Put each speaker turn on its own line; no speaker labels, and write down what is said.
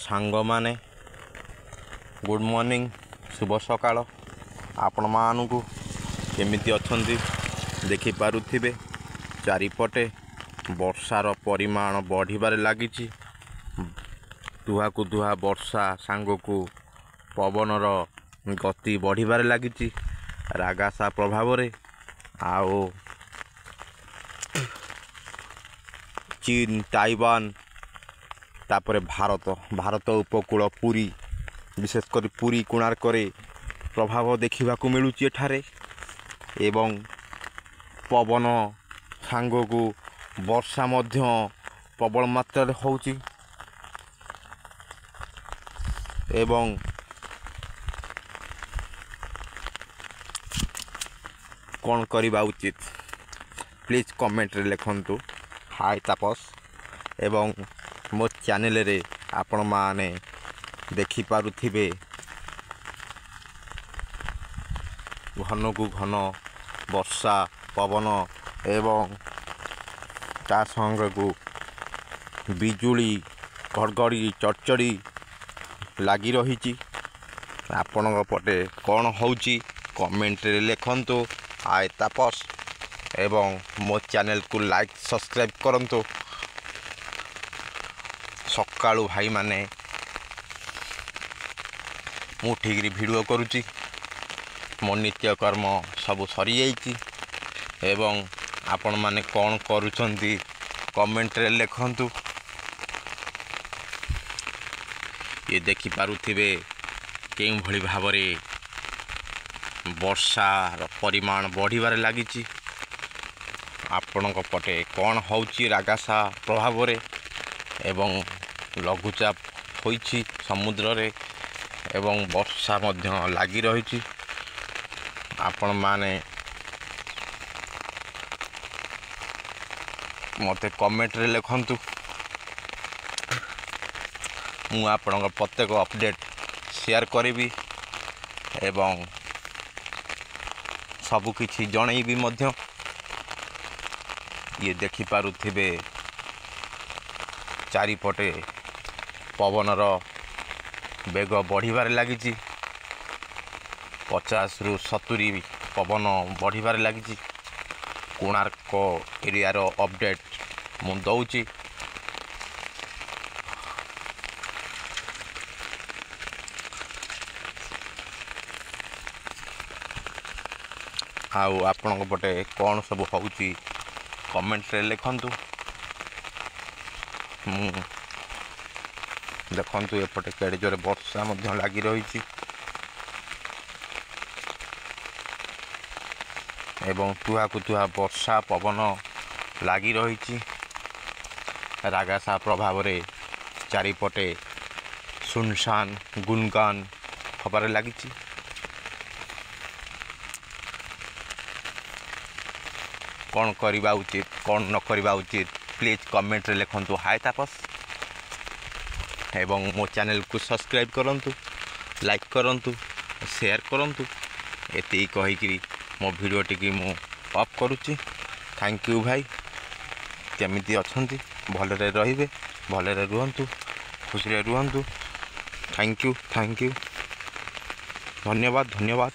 सांग माने good morning शुभ सकाळ आपण मानू केमिति अछंती देखि पारुथिबे चारिपटे वर्षार परिमाण बढ़िबारे लागिछि। दुहा को दुहा वर्षा सांग को पवनर गति बढ़िबारे लागिछि रागासा प्रभाव रे। आओ चीन ताइवान तापरे भारत उपकूल पुरी विशेषकर पुरी कोणार्क प्रभाव देखा मिलूँ एठारे एवं पवन सांग को वर्षा मध्य प्रबल मात्रा होउची एवं कौन करवा उचित प्लीज कमेंट रे लिखंतु हाय तापस एवं मो चैनल रे आपण माने देखि पारुथिबे घन को घन वर्षा पवन एवं ता संग को बिजुली घड़घड़ी चड़चड़ी लगी रही। आपण पटे कौन होउची कमेंट रे लिखंतु आय तापस एवं मो चैनल को लाइक सब्सक्राइब करंतु। सकाळु भाई माने मु ठीक वीडियो करुच्ची मो नित्य कर्म सब सरी जाइए एवं आपण माने कौन करुछंती कमेंट रे लिखंतु। ये देखि पारुथिबे केउ भली भाबरे वर्षार परिमाण बढ़िबारे लागिछि। आपणक पटे कौन होउची रागासा प्रभाव रे एवं लघुचाप होइछि समुद्र रे एवं वर्षा मध्य लगी रही। आपण माने मते कमेंट रे लिखंतु मु आपणक प्रत्येक अपडेट शेयर करी एवं सबु किछि जणैबी मध्य। ये देखि पारुथिबे चारिपटे पवनर बेग बढ़िबारे लागिछि 50 रु 70 पवन बढ़िबारे लागिछि। कोणार्क एरियार अपडेट मु दउछि। आउ आपणक पटे कौन सब होउछि कमेंट रे लिखंतु। देखंतु एपटे केड़े जोरे वर्षा मध्य लगी रही एवं तुहा को तुहा वर्षा पवन लगी रही। रागासा प्रभाव रे चारिपटे सुनसान गुनगान हबारे लगी। कौन करवा उचित कौन न करवा उचित प्लीज कमेंट रे लिखंतु हाय तापस एवं मो चैनल को सब्सक्राइब करंतु लाइक करंतु शेयर करंतु। एति कहिकरी मो वीडियो टिकी मु अफ करूची। थैंक यू भाई केमिति अछंती भलरे रहिबे भलरे रुहंतु खुशी रे रुहंतु। थैंक यू धन्यवाद।